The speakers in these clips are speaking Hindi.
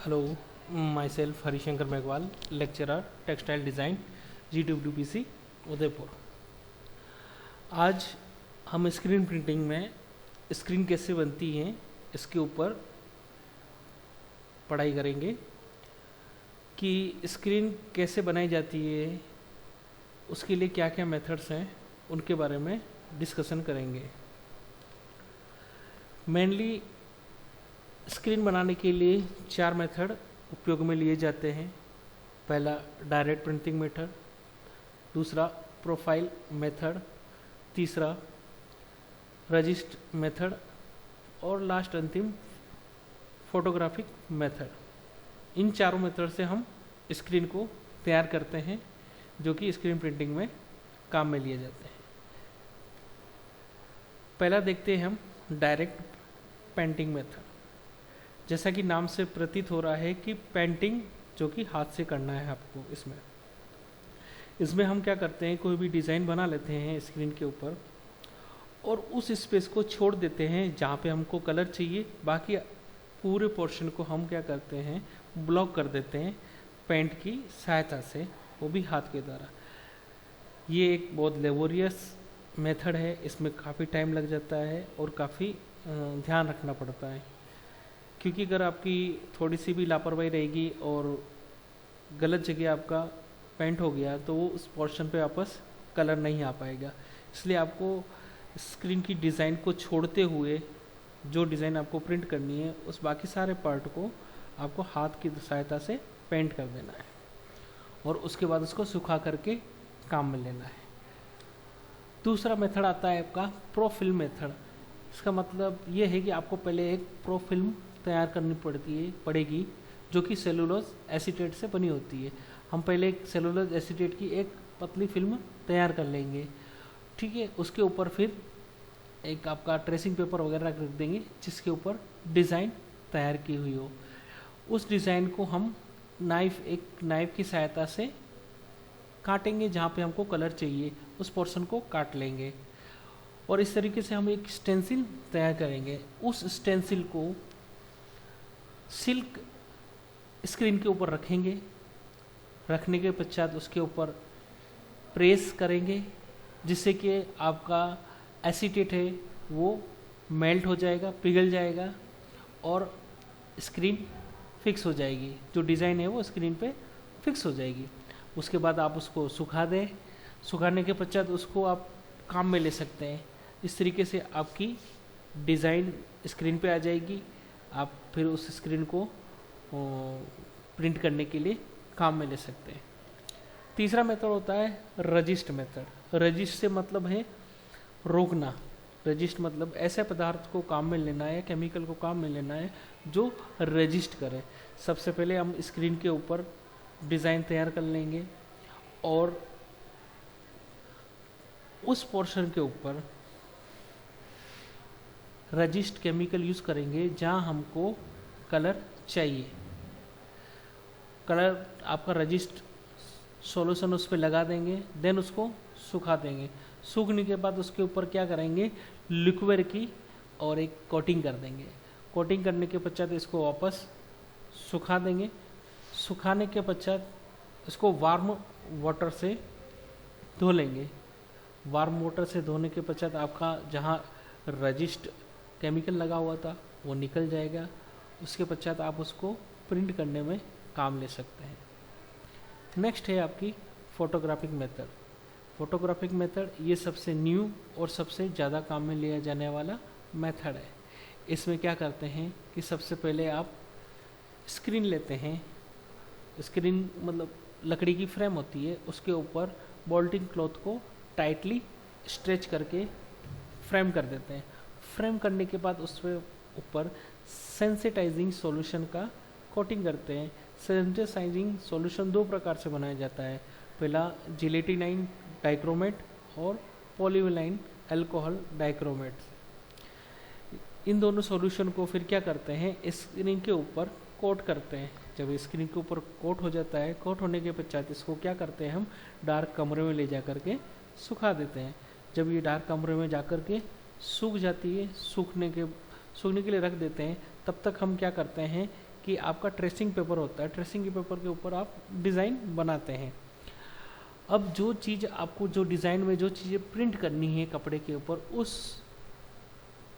Hello, myself Harishankar Megwal, lecturer, textile design, GWPC, Udaipur. आज हम स्क्रीन प्रिंटिंग में स्क्रीन कैसे बनती है इसके ऊपर पढ़ाई करेंगे कि स्क्रीन कैसे बनाई जाती है, उसके लिए क्या क्या मेथड्स हैं उनके बारे में डिस्कशन करेंगे। मेनली स्क्रीन बनाने के लिए 4 मेथड उपयोग में लिए जाते हैं। पहला डायरेक्ट प्रिंटिंग मेथड, दूसरा प्रोफाइल मेथड, तीसरा रजिस्ट मेथड और लास्ट अंतिम फोटोग्राफिक मेथड। इन चारों मेथड से हम स्क्रीन को तैयार करते हैं जो कि स्क्रीन प्रिंटिंग में काम में लिए जाते हैं। पहला देखते हैं हम डायरेक्ट पेंटिंग मेथड। जैसा कि नाम से प्रतीत हो रहा है कि पेंटिंग जो कि हाथ से करना है आपको। इसमें हम क्या करते हैं, कोई भी डिज़ाइन बना लेते हैं स्क्रीन के ऊपर और उस स्पेस को छोड़ देते हैं जहाँ पे हमको कलर चाहिए। बाकी पूरे पोर्शन को हम क्या करते हैं, ब्लॉक कर देते हैं पेंट की सहायता से, वो भी हाथ के द्वारा। ये एक बहुत लेबोरियस मेथड है, इसमें काफ़ी टाइम लग जाता है और काफ़ी ध्यान रखना पड़ता है, क्योंकि अगर आपकी थोड़ी सी भी लापरवाही रहेगी और गलत जगह आपका पेंट हो गया तो वो उस पोर्शन पे वापस कलर नहीं आ पाएगा। इसलिए आपको स्क्रीन की डिज़ाइन को छोड़ते हुए जो डिज़ाइन आपको प्रिंट करनी है उस बाकी सारे पार्ट को आपको हाथ की सहायता से पेंट कर देना है और उसके बाद उसको सुखा करके काम में लेना है। दूसरा मेथड आता है आपका प्रो फिल्म मेथड। इसका मतलब ये है कि आपको पहले एक प्रो फिल्म तैयार करनी पड़ेगी जो कि सेलुलोज एसीटेट से बनी होती है। हम पहले एक सेलुलोज एसीटेट की एक पतली फिल्म तैयार कर लेंगे, ठीक है। उसके ऊपर फिर एक आपका ट्रेसिंग पेपर वगैरह रख देंगे जिसके ऊपर डिज़ाइन तैयार की हुई हो। उस डिज़ाइन को हम एक नाइफ की सहायता से काटेंगे, जहाँ पे हमको कलर चाहिए उस पोर्शन को काट लेंगे और इस तरीके से हम एक स्टेंसिल तैयार करेंगे। उस स्टेंसिल को सिल्क स्क्रीन के ऊपर रखेंगे। रखने के पश्चात उसके ऊपर प्रेस करेंगे जिससे कि आपका एसीटेट है वो मेल्ट हो जाएगा, पिघल जाएगा और स्क्रीन फिक्स हो जाएगी। जो डिज़ाइन है वो स्क्रीन पे फिक्स हो जाएगी। उसके बाद आप उसको सुखा दें। सुखाने के पश्चात उसको आप काम में ले सकते हैं। इस तरीके से आपकी डिज़ाइन स्क्रीन पे आ जाएगी। आप फिर उस स्क्रीन को प्रिंट करने के लिए काम में ले सकते हैं। तीसरा मेथड होता है रजिस्ट मेथड। रजिस्ट से मतलब है रोकना। रजिस्ट मतलब ऐसे पदार्थ को काम में लेना है, केमिकल को काम में लेना है जो रजिस्ट करे। सबसे पहले हम स्क्रीन के ऊपर डिज़ाइन तैयार कर लेंगे और उस पोर्शन के ऊपर रजिस्ट केमिकल यूज़ करेंगे जहाँ हमको कलर चाहिए। कलर आपका रजिस्ट सॉल्यूशन उस पर लगा देंगे, देन उसको सुखा देंगे। सूखने के बाद उसके ऊपर क्या करेंगे, लिक्विड की और एक कोटिंग कर देंगे। कोटिंग करने के पश्चात इसको वापस सुखा देंगे। सुखाने के पश्चात इसको वार्म वाटर से धो लेंगे। वार्म वाटर से धोने के पश्चात आपका जहाँ रजिस्ट केमिकल लगा हुआ था वो निकल जाएगा। उसके पश्चात आप उसको प्रिंट करने में काम ले सकते हैं। नेक्स्ट है आपकी फोटोग्राफिक मेथड। फोटोग्राफिक मेथड ये सबसे न्यू और सबसे ज़्यादा काम में लिया जाने वाला मेथड है। इसमें क्या करते हैं कि सबसे पहले आप स्क्रीन लेते हैं। स्क्रीन मतलब लकड़ी की फ्रेम होती है, उसके ऊपर बोल्टिंग क्लॉथ को टाइटली स्ट्रेच करके फ्रेम कर देते हैं। फ्रेम करने के बाद उसके ऊपर सेंसिटाइजिंग सॉल्यूशन का कोटिंग करते हैं। सेंसिटाइजिंग सॉल्यूशन 2 प्रकार से बनाया जाता है। पहला जिलेटिनाइन डाइक्रोमेट और पॉलीविनाइल अल्कोहल डाइक्रोमेट। इन दोनों सॉल्यूशन को फिर क्या करते हैं, स्क्रीन के ऊपर कोट करते हैं। जब स्क्रीन के ऊपर कोट हो जाता है, कोट होने के पश्चात इसको क्या करते हैं, हम डार्क कमरे में ले जा करके सुखा देते हैं। जब ये डार्क कमरे में जा कर के सूख जाती है, सूखने के लिए रख देते हैं, तब तक हम क्या करते हैं कि आपका ट्रेसिंग पेपर होता है, ट्रेसिंग के पेपर के ऊपर आप डिज़ाइन बनाते हैं। अब जो चीज़ आपको जो डिज़ाइन में जो चीज़ें प्रिंट करनी है कपड़े के ऊपर, उस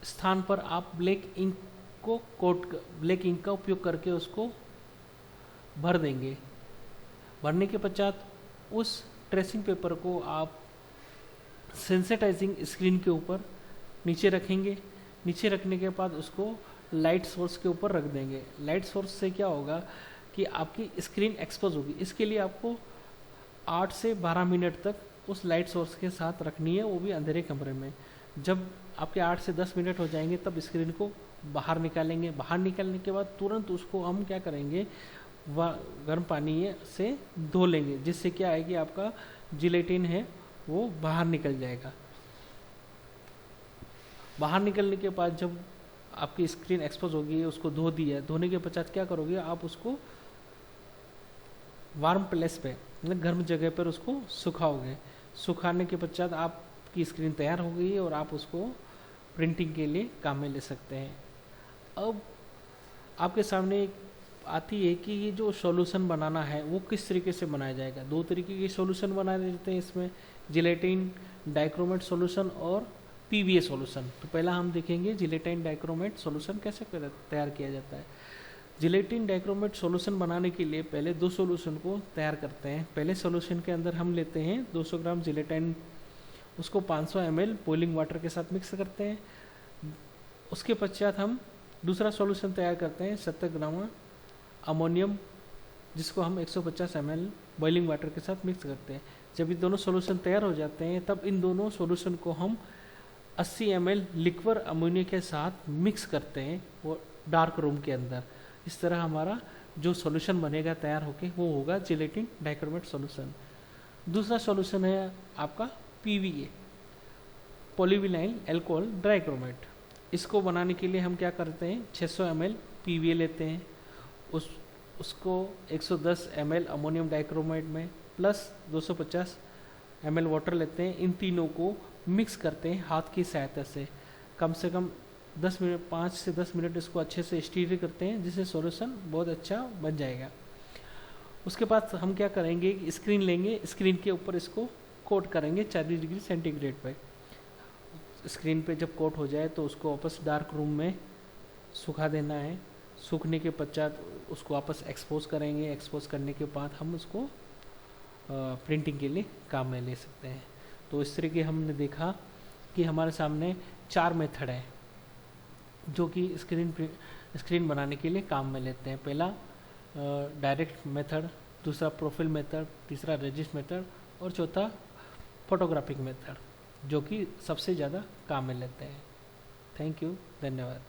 स्थान पर आप ब्लैक इंक को ब्लैक इंक का उपयोग करके उसको भर देंगे। भरने के पश्चात उस ट्रेसिंग पेपर को आप सेंसिटाइजिंग स्क्रीन के ऊपर नीचे रखेंगे। नीचे रखने के बाद उसको लाइट सोर्स के ऊपर रख देंगे। लाइट सोर्स से क्या होगा कि आपकी स्क्रीन एक्सपोज होगी। इसके लिए आपको 8 से 12 मिनट तक उस लाइट सोर्स के साथ रखनी है, वो भी अंधेरे कमरे में। जब आपके 8 से 10 मिनट हो जाएंगे तब स्क्रीन को बाहर निकालेंगे। बाहर निकालने के बाद तुरंत उसको हम क्या करेंगे, वह गर्म पानी से धो लेंगे, जिससे क्या है कि आपका जिलेटिन है वो बाहर निकल जाएगा। बाहर निकलने के बाद जब आपकी स्क्रीन एक्सपोज होगी, उसको धो दिया, धोने के पश्चात क्या करोगे, आप उसको वार्म प्लेस पे मतलब गर्म जगह पर उसको सुखाओगे। सुखाने के पश्चात आपकी स्क्रीन तैयार हो गई है और आप उसको प्रिंटिंग के लिए काम में ले सकते हैं। अब आपके सामने आती है कि ये जो सॉल्यूशन बनाना है वो किस तरीके से बनाया जाएगा। दो तरीके के सॉल्यूशन बनाए जाते हैं इसमें, जिलेटिन डाइक्रोमेट सॉल्यूशन और पीवीए सॉल्यूशन। तो पहला हम देखेंगे जिलेटिन डाइक्रोमेट सॉल्यूशन कैसे तैयार किया जाता है। जिलेटिन डाइक्रोमेट सॉल्यूशन बनाने के लिए पहले दो सॉल्यूशन को तैयार करते हैं। पहले सॉल्यूशन के अंदर हम लेते हैं 200 ग्राम जिलेटिन, उसको 500 ml बॉइलिंग वाटर के साथ मिक्स करते हैं। उसके पश्चात हम दूसरा सॉल्यूशन तैयार करते हैं 70 ग्राम अमोनियम, जिसको हम 150 ml बॉइलिंग वाटर के साथ मिक्स करते हैं। जब ये दोनों सॉल्यूशन तैयार हो जाते हैं तब इन दोनों सॉल्यूशन को हम 80 ml लिक्विड अमोनिया के साथ मिक्स करते हैं वो डार्क रूम के अंदर। इस तरह हमारा जो सॉल्यूशन बनेगा तैयार होके वो होगा जिलेटिन डाइक्रोमेट सॉल्यूशन। दूसरा सॉल्यूशन है आपका पीवीए, पॉलीविनाइल अल्कोहल डाइक्रोमेट। इसको बनाने के लिए हम क्या करते हैं, 600 ml पीवीए लेते हैं, उसको 110 ml अमोनियम डाइक्रोमेट में प्लस 250 ml वाटर लेते हैं। इन तीनों को मिक्स करते हैं हाथ की सहायता से। कम से कम 10 मिनट 5 से 10 मिनट इसको अच्छे से स्टीर करते हैं, जिससे सॉल्यूशन बहुत अच्छा बन जाएगा। उसके बाद हम क्या करेंगे, स्क्रीन लेंगे, स्क्रीन के ऊपर इसको कोट करेंगे 40 डिग्री सेंटीग्रेड पे। स्क्रीन पे जब कोट हो जाए तो उसको वापस डार्क रूम में सुखा देना है। सूखने के पश्चात उसको वापस एक्सपोज करेंगे। एक्सपोज करने के बाद हम उसको प्रिंटिंग के लिए काम में ले सकते हैं। तो इस तरीके हमने देखा कि हमारे सामने 4 मेथड है जो कि स्क्रीन बनाने के लिए काम में लेते हैं। पहला डायरेक्ट मेथड, दूसरा प्रोफाइल मेथड, तीसरा रजिस्ट मेथड और चौथा फोटोग्राफिक मेथड, जो कि सबसे ज़्यादा काम में लेते हैं। थैंक यू, धन्यवाद।